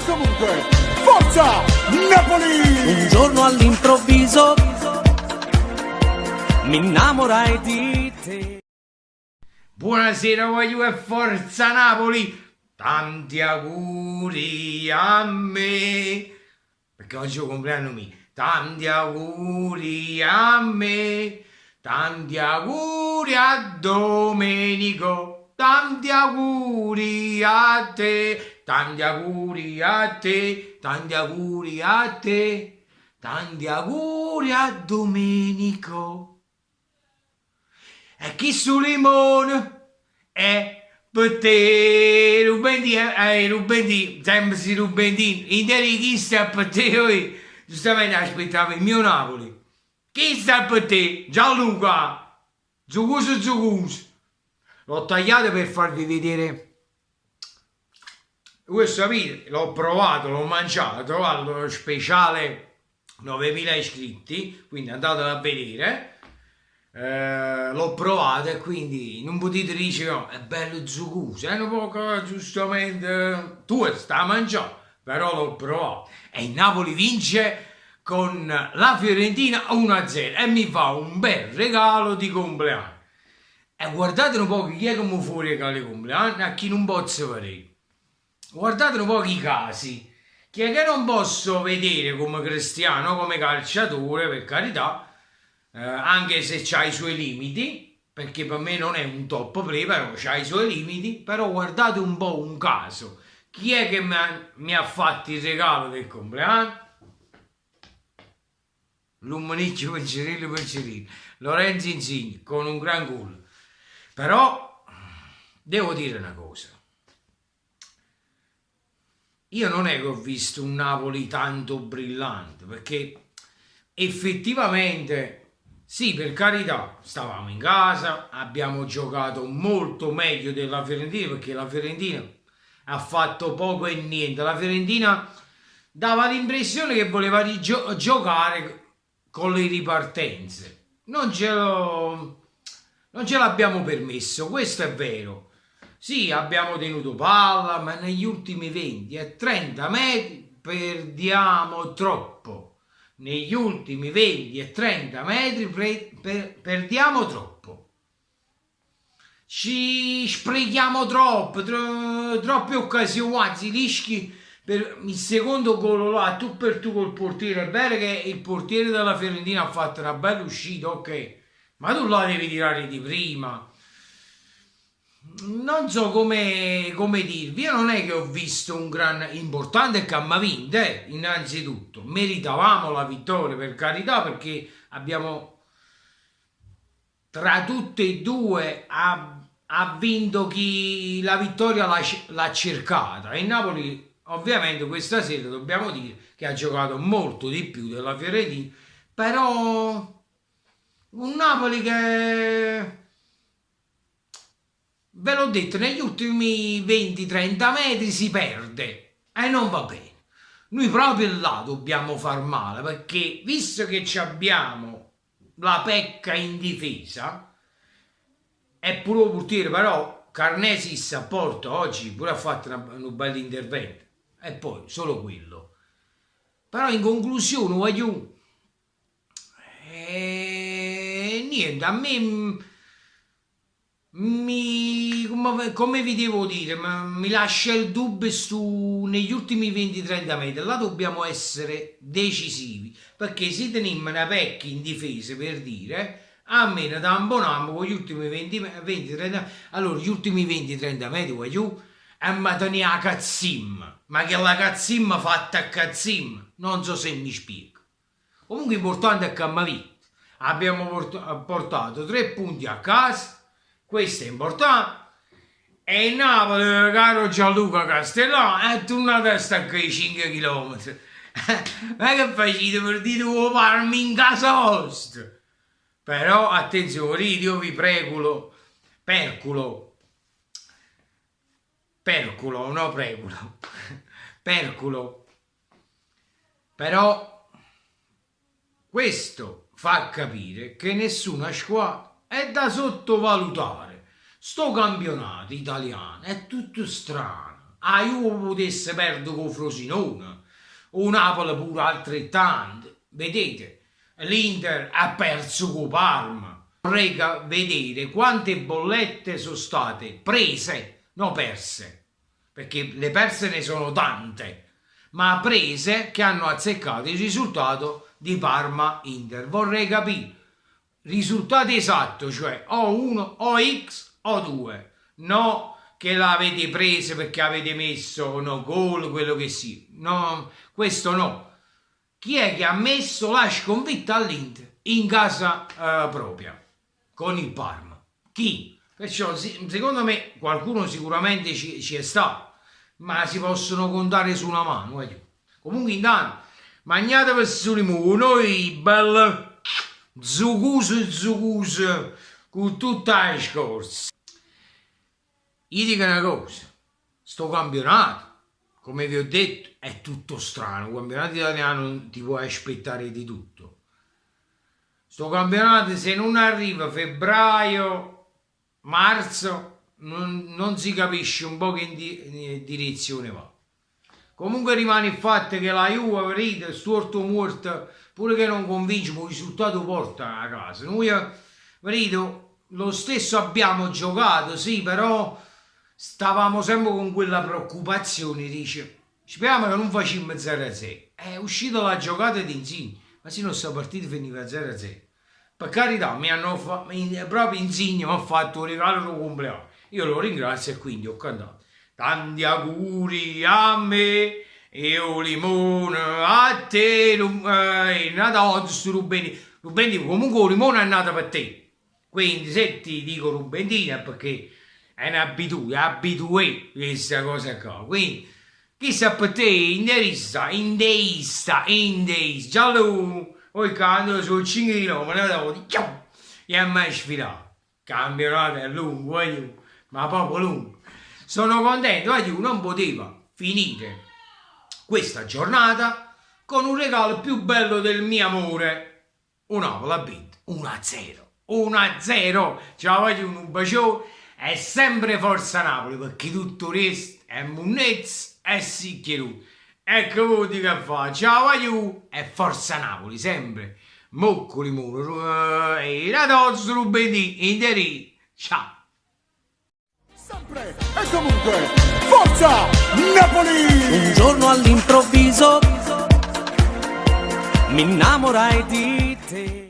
comunque, forza Napoli! Un giorno all'improvviso mi innamorai di te. Buonasera voglio e forza Napoli! Tanti auguri a me! Perché oggi è il compleanno mio. Tanti auguri a me! Tanti auguri a Domenico! Tanti auguri a te! Tanti auguri a te! Tanti auguri a te! Tanti auguri a Domenico! E chi su limone è per te Rubendì, sempre si Rubendini, interi chi sta per te io, giustamente aspettavo il mio Napoli, chi sta per te? Gianluca, Zucus, l'ho tagliato per farvi vedere questo video, l'ho provato, l'ho mangiato, ho trovato lo speciale 9000 iscritti, quindi andatelo a vedere. L'ho provato e quindi non potete dire no, è bello zuccoso, è un po' giustamente tu sta a mangiare, però l'ho provato e il Napoli vince con la Fiorentina 1-0 e mi fa un bel regalo di compleanno. E guardate un po' chi è che mi fa regali di compleanno, a chi non posso vedere. Guardate un po' i casi, chi è che non posso vedere come cristiano, come calciatore, per carità, anche se c'ha i suoi limiti, perché per me non è un top play, però c'ha i suoi limiti. Però guardate un po' un caso, chi è che mi ha fatto il regalo del compleanno? L'Ummanicchio Pencerillo, Lorenzo Insigne con un gran gol. Però devo dire una cosa, io non è che ho visto un Napoli tanto brillante, perché effettivamente sì, per carità, stavamo in casa, abbiamo giocato molto meglio della Fiorentina, perché la Fiorentina ha fatto poco e niente. La Fiorentina dava l'impressione che voleva giocare con le ripartenze. Non ce l'abbiamo permesso, questo è vero. Sì, abbiamo tenuto palla, ma negli ultimi 20 e 30 metri perdiamo troppo. Negli ultimi 20 e 30 metri perdiamo troppo. Ci sprechiamo troppe occasioni, anzi rischi per il secondo gol là, tu per tu col portiere. È vero che il portiere della Fiorentina ha fatto una bella uscita, ok, ma tu la devi tirare di prima. Non so come dirvi, io non è che ho visto un gran importante che abbiamo vinto, innanzitutto meritavamo la vittoria, per carità, perché abbiamo tra tutte e due ha vinto chi la vittoria l'ha cercata, e il Napoli ovviamente questa sera dobbiamo dire che ha giocato molto di più della Fiorentina, però un Napoli che, ve l'ho detto, negli ultimi 20-30 metri si perde e non va bene. Noi proprio là dobbiamo far male, perché visto che abbiamo la pecca in difesa e pure il portiere, però Carnesis a Porto oggi pure ha fatto un bel intervento, e poi solo quello. Però in conclusione voglio niente, a me come vi devo dire, mi lascia il dubbio negli ultimi 20-30 metri. Là dobbiamo essere decisivi, perché se teniamo una pecca in difesa, per dire, a me ne tamponiamo con gli ultimi 20-30, allora gli ultimi 20-30 metri voglio e mi tenia a cazzim, ma che la cazzim fatta a cazzim, non so se mi spiego. Comunque l'importante è che abbiamo vinto, abbiamo portato 3 punti a casa. Questo è importante. E il Napoli, caro Gianluca Castellano, è tornato a staccare 5 km. Ma che facete per dire che parmi in casa vostra? Però attenzione, io vi preculo, perculo, però questo fa capire che nessuna squadra è da sottovalutare. Sto campionato italiano è tutto strano, a Juve potesse perdere con Frosinone, o Napoli pure altrettanto. Vedete, l'Inter ha perso con Parma. Vorrei vedere quante bollette sono state prese, non perse, perché le perse ne sono tante, ma prese che hanno azzeccato il risultato di Parma-Inter. Vorrei capire risultato esatto, cioè o 1 o X o 2, no che l'avete presa perché avete messo no gol, quello che sia, no, questo no. Chi è che ha messo la sconfitta all'Inter in casa propria con il Parma? Chi? Perciò secondo me qualcuno sicuramente ci è stato, ma si possono contare su una mano. Comunque intanto mangiate per limone, noi bello zuccuso con tutta la scorsa. Io dico una cosa, sto campionato, come vi ho detto, è tutto strano. Il campionato italiano ti puoi aspettare di tutto. Sto campionato, se non arriva febbraio, marzo, non si capisce un po' che direzione va. Comunque rimane il fatto che la Juve, vedete, storto morto, pure che non convince, ma il risultato porta a casa. Noi, vedete, lo stesso abbiamo giocato, sì, però stavamo sempre con quella preoccupazione, dice, speriamo che non facciamo 0-0. È uscita la giocata di Insigne, ma se non sta partita finiva 0-0. Per carità, proprio Insigne mi ha fatto un regalo di compleanno. Io lo ringrazio e quindi ho cantato tanti auguri a me e un limone a te, è nata oggi Rubentino, comunque un limone è nato per te, quindi se ti dico Rubentino è perché è un'abitudine questa cosa qua, quindi chissà per te indeista, già lui, poi quando sono 5 km e a mai sfidato, campionato è lungo, ma proprio lungo. Sono contento, non poteva finire questa giornata con un regalo più bello del mio amore. Un Napoli ha vinto 1-0. 1-0. Ciao, un bacione. È sempre forza Napoli, perché tutto il resto è munnezza e sicchierù. Ecco voi che fa. Ciao, è forza Napoli, sempre. Moccoli muro. E la dozza Rubentini, interi. Ciao. Sempre e comunque, forza Napoli! Un giorno all'improvviso mi innamorai di te.